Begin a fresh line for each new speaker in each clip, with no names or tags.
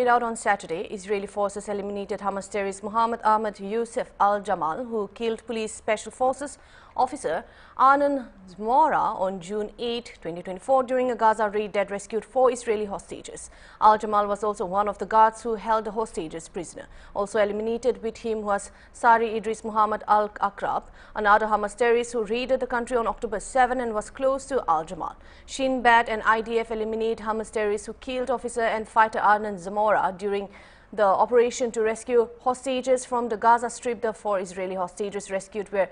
carried out on Saturday, Israeli forces eliminated Hamas terrorist Mohammed Ahmed Youssef al-Jamal, who killed police special forces officer Arnon Zmora on June 8, 2024 during a Gaza raid that rescued 4 Israeli hostages. Al-Jamal was also one of the guards who held the hostages prisoner. Also eliminated with him was Sari Idris Muhammad al-Akrab, another Hamas terrorist who raided the country on October 7 and was close to Al-Jamal. Shin Bet and IDF eliminate Hamas terrorists who killed officer and fighter Arnon Zmora during the operation to rescue hostages from the Gaza Strip. The 4 Israeli hostages rescued were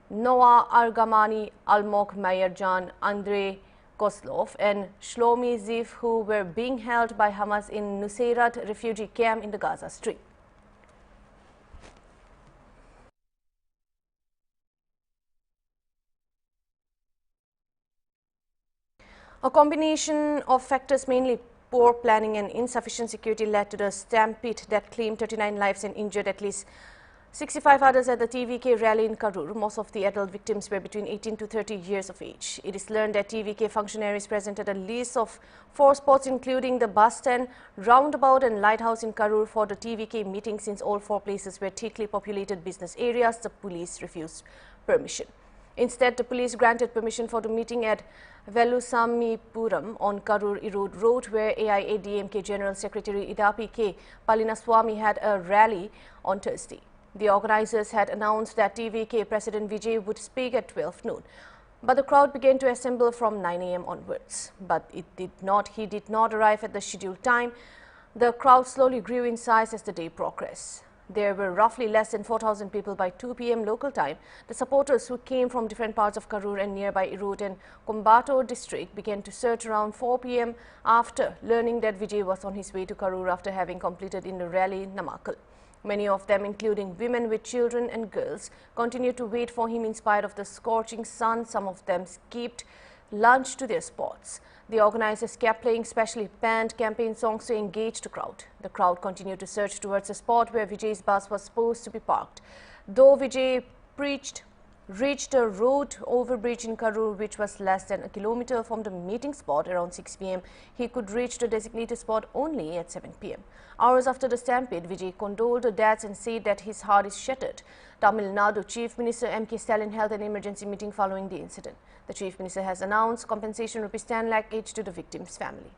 Noah Argamani, Almog Mayerjan, Andrei Koslov and Shlomi Ziv, who were being held by Hamas in Nuseirat refugee camp in the Gaza Strip. A combination of factors, mainly poor planning and insufficient security, led to the stampede that claimed 39 lives and injured at least 65 others at the TVK rally in Karur. Most of the adult victims were between 18 to 30 years of age. It is learned that TVK functionaries presented a list of 4 spots, including the bus stand, roundabout and lighthouse in Karur for the TVK meeting. Since all 4 places were thickly populated business areas, the police refused permission. Instead, the police granted permission for the meeting at Velusamipuram on Karur Erode Road, where AIADMK General Secretary Idapi K. Palinaswamy had a rally on Thursday. The organizers had announced that TVK President Vijay would speak at 12 noon. But the crowd began to assemble from 9 a.m. onwards. But he did not arrive at the scheduled time. The crowd slowly grew in size as the day progressed. There were roughly less than 4,000 people by 2 p.m. local time. The supporters, who came from different parts of Karur and nearby Erode and Kombato district, began to search around 4 p.m. after learning that Vijay was on his way to Karur after having completed in the rally in Namakkal. Many of them, including women with children and girls, continued to wait for him in spite of the scorching sun. Some of them skipped lunch to their spots. The organizers kept playing specially panned campaign songs to engage the crowd. The crowd continued to search towards the spot where Vijay's bus was supposed to be parked. Though Vijay reached a road overbridge in Karur, which was less than a kilometer from the meeting spot around 6 p.m., he could reach the designated spot only at 7 p.m. Hours after the stampede, Vijay condoled the deaths and said that his heart is shattered. Tamil Nadu Chief Minister M.K. Stalin held an emergency meeting following the incident. The Chief Minister has announced compensation ₹10 lakh each to the victim's family.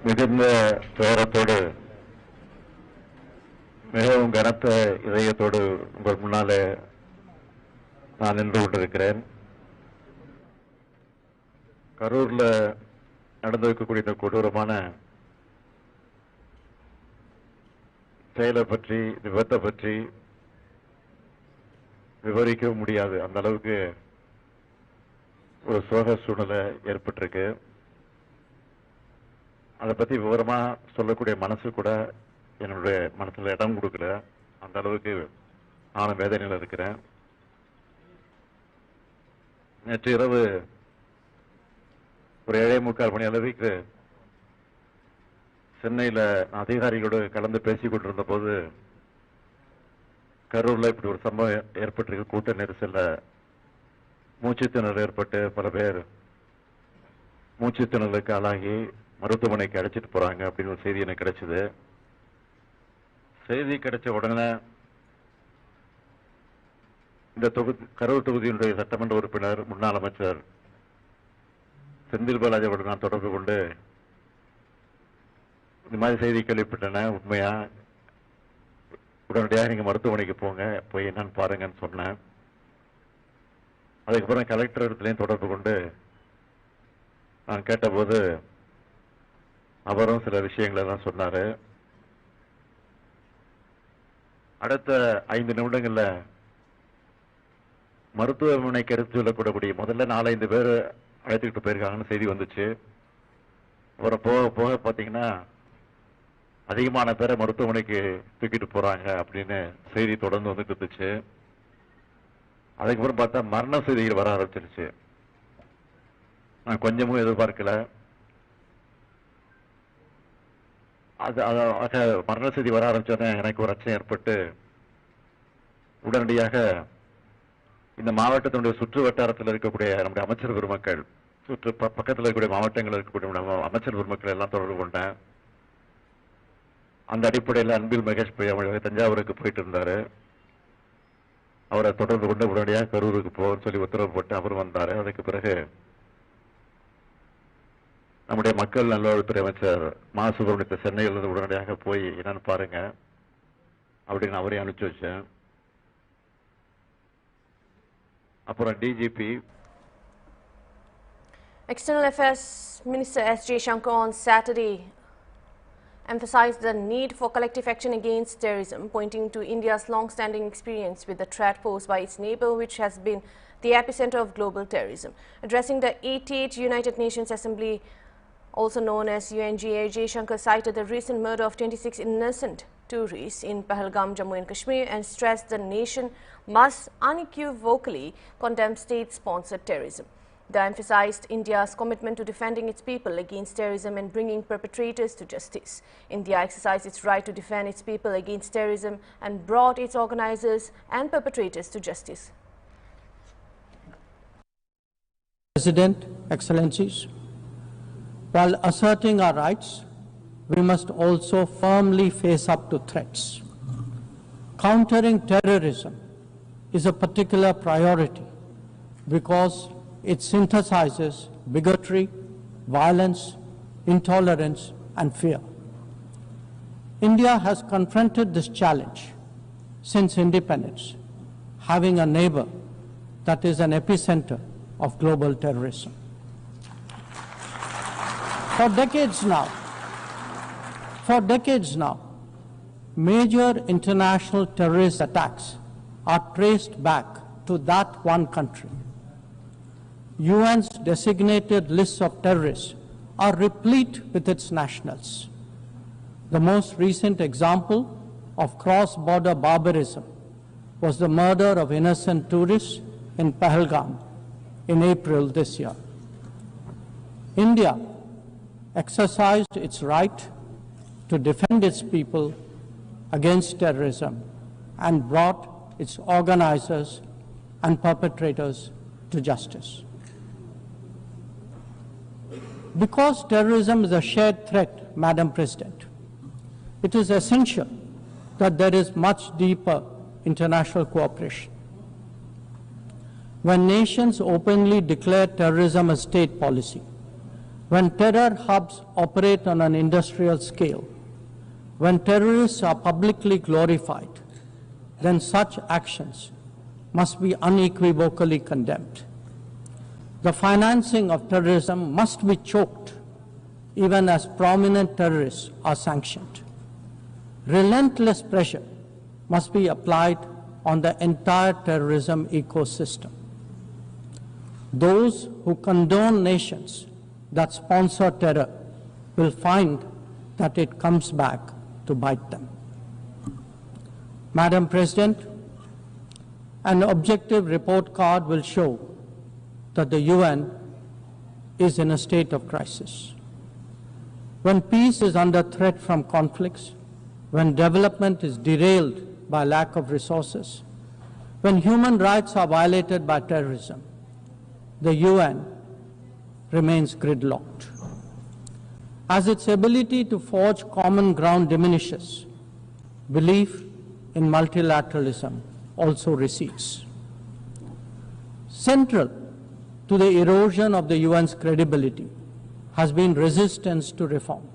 மிகுந்த துயரத்தோடு மிகவும் கனத்த இதயத்தோடு உங்கள் முன்னாலே நான் நின்று கொண்டிருக்கிறேன். கரூர்ல நடந்திருக்கக்கூடிய இந்த கொடூரமான செயலை பற்றி, விபத்தை பற்றி விவரிக்க முடியாது. அந்த அளவுக்கு ஒரு சோக சூழ்நிலை ஏற்பட்டிருக்கு. அதை பற்றி விவரமா சொல்லக்கூடிய மனசு கூட என்னுடைய மனசில் இடம் கொடுக்கல. அந்த அளவுக்கு நானும் வேதனையில் இருக்கிறேன். நேற்று இரவு ஒரு 7:45 மணி அளவுக்கு சென்னையில் அதிகாரிகளோடு கலந்து பேசிக் கொண்டிருந்த போது கரூரில் இப்படி ஒரு சம்பவம் ஏற்பட்டிருக்கு. கூட்ட நெரிசல்ல மூச்சுத்திணறல் ஏற்பட்டு பல பேர் மூச்சுத்திணறலுக்கு ஆளாகி மருத்துவமனைக்கு அழைச்சிட்டு போறாங்க அப்படின்னு ஒரு செய்தி எனக்கு கிடைச்சது. செய்தி கிடைச்ச உடனே இந்த கரூர் தொகுதியினுடைய சட்டமன்ற உறுப்பினர் முன்னாள் அமைச்சர் செந்தில் பாலாஜியோடு நான் தொடர்பு கொண்டு இந்த மாதிரி செய்தி கேள்விப்பட்டேன, உண்மையா, உடனடியாக நீங்க மருத்துவமனைக்கு போங்க, போய் என்னன்னு பாருங்கன்னு சொன்னேன். அதுக்கப்புறம் கலெக்டர் இடத்துலையும் தொடர்பு கொண்டு நான் கேட்டபோது அவரும் சில விஷயங்களை தான் சொன்னாரு. அடுத்த 5 நிமிடங்கள்ல மருத்துவமனைக்கு எடுத்து சொல்லக்கூடக்கூடிய முதல்ல 4-5 பேர் அழைத்துக்கிட்டு போயிருக்காங்கன்னு செய்தி வந்துச்சு. அப்புறம் போக போக பார்த்தீங்கன்னா அதிகமான பேரை மருத்துவமனைக்கு தூக்கிட்டு போறாங்க அப்படின்னு செய்தி தொடர்ந்து வந்துட்டு இருந்துச்சு. அதுக்கப்புறம் பார்த்தா மரண செய்திகள் வர ஆரம்பிச்சிருச்சு. நான் கொஞ்சமும் எதிர்பார்க்கல. மரண செய்தி வர ஆரம்பிச்சோன்னே எனக்கு ஒரு அச்சம் ஏற்பட்டு உடனடியாக இந்த மாவட்டத்தினுடைய சுற்று வட்டாரத்தில் இருக்கக்கூடிய நம்முடைய அமைச்சர் பெருமக்கள், பக்கத்தில் இருக்கக்கூடிய மாவட்டங்கள் இருக்கக்கூடிய அமைச்சர் பெருமக்கள் எல்லாம் தொடர்பு கொண்டேன். அந்த அடிப்படையில் அன்பில் மகேஷ் தஞ்சாவூருக்கு போயிட்டு இருந்தாரு. அவரை தொடர்பு கொண்டு உடனடியாக கரூருக்கு போன்னு சொல்லி உத்தரவு போட்டு அவர் வந்தாரு. அதுக்கு பிறகு நம்முடைய மக்கள் நல்வாழ்வுத்துறை அமைச்சர் மா சுப்பிரமணியத்தை சென்னையிலிருந்து உடனடியாக போய் என்னன்னு பாருங்க அப்படின்னு அவரையும் அனுப்பிச்சு வச்சேன். அப்புறம் DGP
External Affairs Minister S. Jaishankar on Saturday emphasized the need for collective action against terrorism, pointing to India's long-standing experience with the threat posed by its neighbor, which has been the epicenter of global terrorism. Addressing the 88th United Nations Assembly, also known as UNGA, Jaishankar cited the recent murder of 26 innocent tourists in Pahalgam, Jammu and Kashmir, and stressed the nation must unequivocally condemn state-sponsored terrorism. They emphasized India's commitment to defending its people against terrorism and bringing perpetrators to justice. India exercised its right to defend its people against terrorism and brought its organizers and perpetrators to justice.
President, Excellencies, while asserting our rights, we must also firmly face up to threats. Countering terrorism is a particular priority because it synthesizes bigotry, violence, intolerance, and fear. India has confronted this challenge since independence, having a neighbor that is an epicenter of global terrorism. For decades now, major international terrorist attacks are traced back to that one country. UN's designated lists of terrorists are replete with its nationals. The most recent example of cross-border barbarism was the murder of innocent tourists in Pahalgam in April this year. India exercised its right to defend its people against terrorism and brought its organizers and perpetrators to justice. Because terrorism is a shared threat, Madam President, it is essential that there is much deeper international cooperation. When nations openly declare terrorism a state policy, when terror hubs operate on an industrial scale, when terrorists are publicly glorified, then such actions must be unequivocally condemned. The financing of terrorism must be choked, even as prominent terrorists are sanctioned. Relentless pressure must be applied on the entire terrorism ecosystem. Those who condone nations that sponsor terror will find that it comes back to bite them. Madam President, an objective report card will show that the UN is in a state of crisis. When peace is under threat from conflicts, when development is derailed by lack of resources, when human rights are violated by terrorism, the UN remains gridlocked. As its ability to forge common ground diminishes, belief in multilateralism also recedes. Central to the erosion of the UN's credibility has been resistance to reform.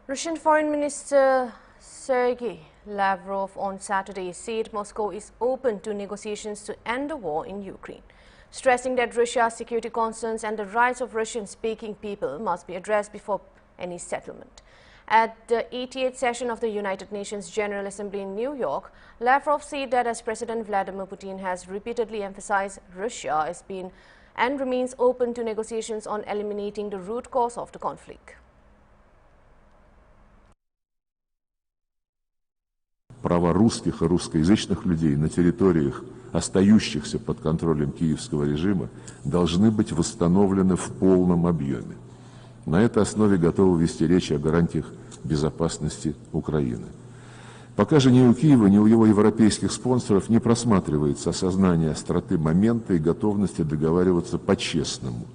Russian Foreign Minister Sergei Lavrov on Saturday said Moscow is open to negotiations to end the war in Ukraine, stressing that Russia's security concerns and the rights of Russian-speaking people must be addressed before any settlement. At the 88th session of the United Nations General Assembly in New York, Lavrov said that as President Vladimir Putin has repeatedly emphasized, Russia has been and remains open to negotiations on eliminating the root cause of the conflict.
Права русских и русскоязычных людей на территориях, остающихся под контролем киевского режима, должны быть восстановлены в полном объеме. На этой основе готовы вести речь о гарантиях безопасности Украины. Пока же ни у Киева, ни у его европейских спонсоров не просматривается осознание остроты момента и готовности договариваться по-честному.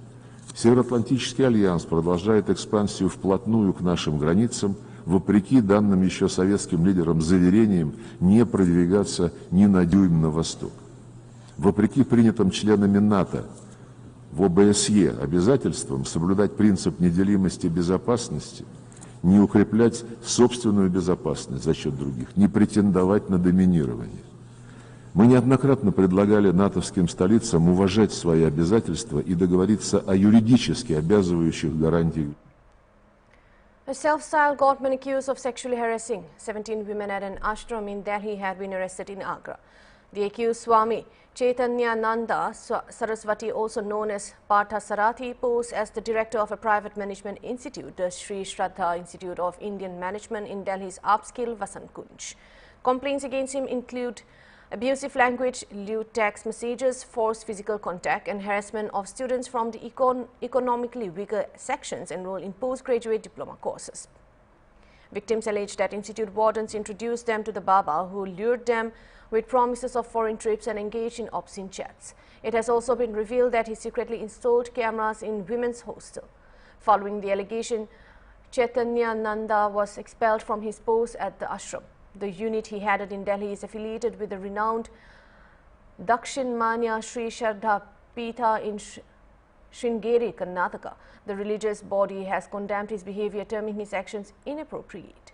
Североатлантический альянс продолжает экспансию вплотную к нашим границам, вопреки данным еще советским лидерам заверениям не продвигаться ни на дюйм на восток. Вопреки принятым членами НАТО в ОБСЕ обязательствам соблюдать принцип неделимости безопасности, не укреплять собственную безопасность за счет других, не претендовать на доминирование. Мы неоднократно предлагали натовским столицам уважать свои обязательства и договориться о юридически обязывающих гарантиях.
A self-styled godman accused of sexually harassing 17 women at an ashram in Delhi had been arrested in Agra. The accused Swami Chaitanya Nanda Saraswati, also known as Partha Sarathi, posed as the director of a private management institute, the Sri Shraddha Institute of Indian Management in Delhi's upscale Vasant Kunj. Complaints against him include abusive language, lewd text messages, forced physical contact and harassment of students from the economically weaker sections enrolled in postgraduate diploma courses. Victims alleged that institute wardens introduced them to the Baba, who lured them with promises of foreign trips and engaged in obscene chats. It has also been revealed that he secretly installed cameras in women's hostel. Following the allegation, Chaitanya Nanda was expelled from his post at the ashram. The unit he headed in Delhi is affiliated with the renowned Dakshinmanya Sri Shraddha Pitha in Sringeri, Karnataka. The religious body has condemned his behavior, terming his actions inappropriate.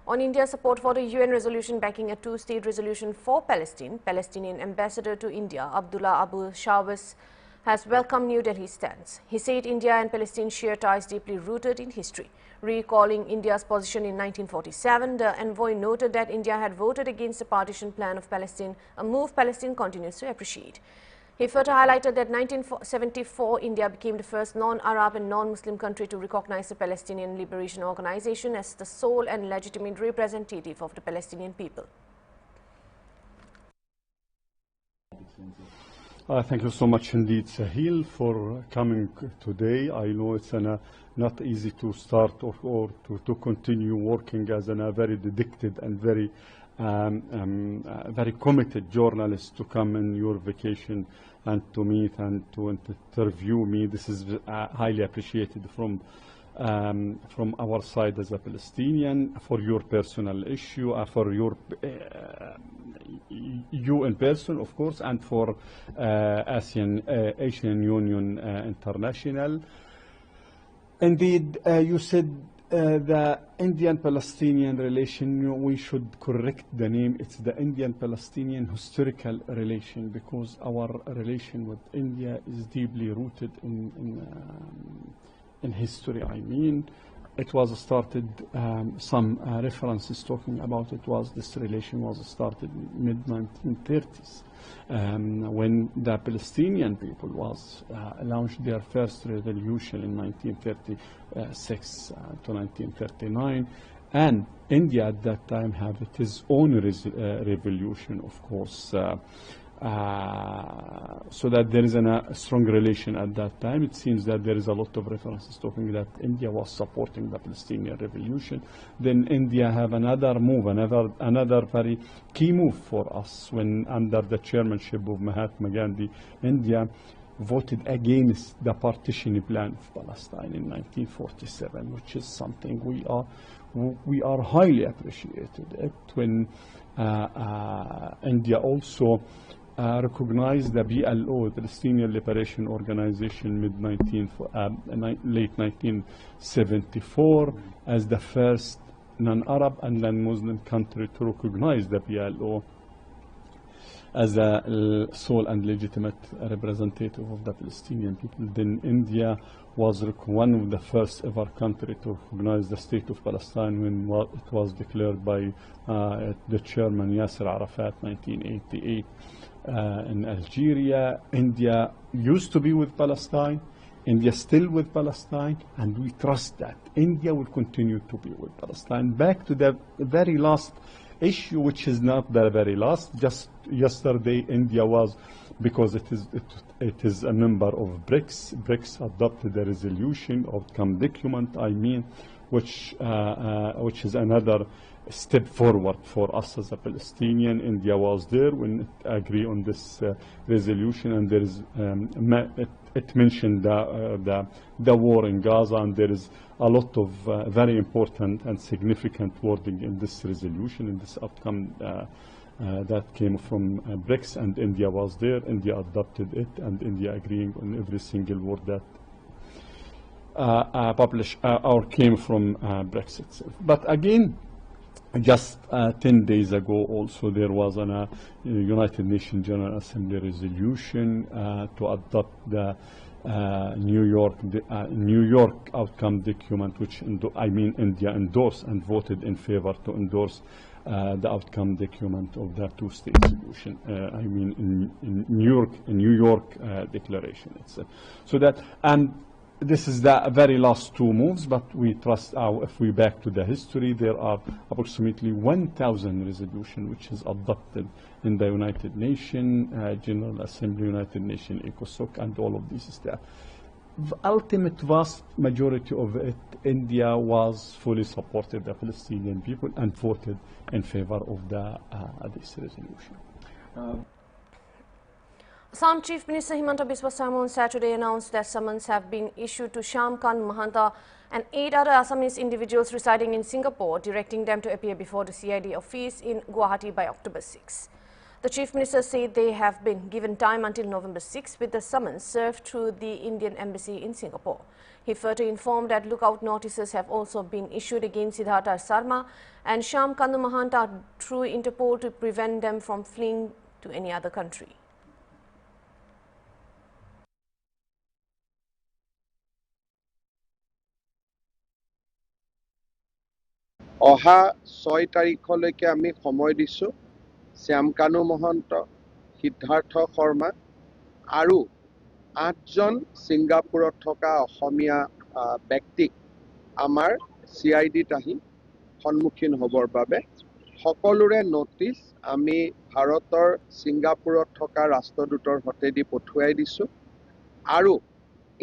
On India's support for the UN resolution backing a two-state resolution for Palestine, Palestinian ambassador to India, Abdullah Abu Shawis, has welcomed New Delhi's stance. He said India and Palestine share ties deeply rooted in history. Recalling India's position in 1947, the envoy noted that India had voted against the partition plan of Palestine, a move Palestine continues to appreciate. He further highlighted that in 1974, India became the first non-Arab and non-Muslim country to recognize the Palestinian Liberation Organization as the sole and legitimate representative of the Palestinian people.
Thank you so much indeed, Sahil, for coming today. I know it's not easy to start or to continue working as a very dedicated and very committed journalist to come in your vacation and to meet and to interview me. This is highly appreciated from our side as a Palestinian, for your personal issue, for your you in person, of course, and for Asian Union International. Indeed, you said the Indian-Palestinian relation, we should correct the name. It's the Indian-Palestinian historical relation, because our relation with India is deeply rooted in history. I mean, it was started, some references talking about it was this relation was started mid-1930s. When the Palestinian people was launched their first revolution in 1936 to 1939, and India at that time had its own revolution, of course. So that there is a strong relation at that time. It seems that there is a lot of references talking that India was supporting the Palestinian revolution. Then India have another move, another very key move for us when under the chairmanship of Mahatma Gandhi, India voted against the partition plan of Palestine in 1947, which is something we are highly appreciated it when India also recognized the PLO, the Palestinian Liberation Organization, late 1974, as the first non-Arab and non-Muslim country to recognize the PLO as a sole and legitimate representative of the Palestinian people. Then India was one of the first ever country to recognize the state of Palestine when it was declared by the chairman Yasser Arafat, 1988. In Algeria, India used to be with Palestine, India still with Palestine, and we trust that India will continue to be with Palestine. Back to the very last issue, which is not the very last, just yesterday India was, because it is a member of BRICS. BRICS adopted a resolution, outcome document, which is another step forward for us as a Palestinian. India was there when it agreed on this resolution, and there is it mentioned the war in Gaza, and there is a lot of very important and significant wording in this resolution, in this outcome that came from BRICS, and India was there. India adopted it, and India agreeing on every single word that published or came from BRICS itself. But again, just 10 days ago also there was a United Nations General Assembly resolution to adopt the New York outcome document, which India endorsed and voted in favor to endorse the outcome document of the two-state solution. In New York declaration itself. So that, and this is the very last two moves, but we trust if we back to the history, there are approximately 1,000 resolutions which is adopted in the United Nations General Assembly, United Nations ECOSOC, and all of these stuff. The ultimate vast majority of it, India was fully supported the Palestinian people and voted in favor of this resolution.
Assam Chief Minister Himanta Biswa Sarma on Saturday announced that summons have been issued to Shyam Khan Mahanta and 8 other Assamese individuals residing in Singapore, directing them to appear before the CID office in Guwahati by October 6. The Chief Minister said they have been given time until November 6 with the summons served through the Indian Embassy in Singapore. He further informed that lookout notices have also been issued against Siddhartha Sarma and Shyam Khan Mahanta through Interpol to prevent them from fleeing to any other country.
অহা 6 তাৰিখলৈকে আমি সময় দিছো শ্যামকানু মহন্ত, সিদ্ধাৰ্থ শৰ্মা আৰু 8জন ছিংগাপুৰত থকা অসমীয়া ব্যক্তিক আমাৰ CIDত আহি সন্মুখীন হ'বৰ বাবে সকলোৰে নটিচ আমি ভাৰতৰ ছিংগাপুৰত থকা ৰাষ্ট্ৰদূতৰ হতেদি পঠুৱাই দিছো আৰু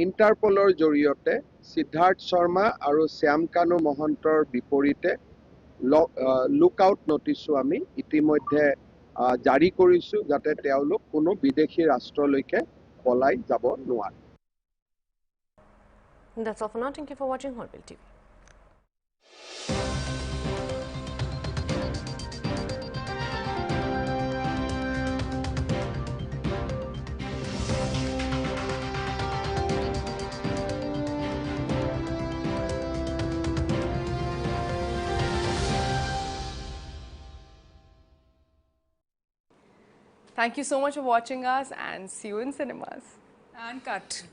ইণ্টাৰপলৰ জৰিয়তে সিদ্ধাৰ্থ শৰ্মা আৰু শ্যামকানু মহন্তৰ বিপৰীতে লুকআউট নোটিছো আমি ইতিমধ্যে জাৰি কৰিছো যাতে তেওঁলোক কোনো বিদেশী ৰাষ্ট্ৰলৈকে পলাই যাব নোৱাৰে।
That's all for now. Thank you for watching Hornbill TV.
Thank you so much for watching us, and see you in cinemas.
And cut.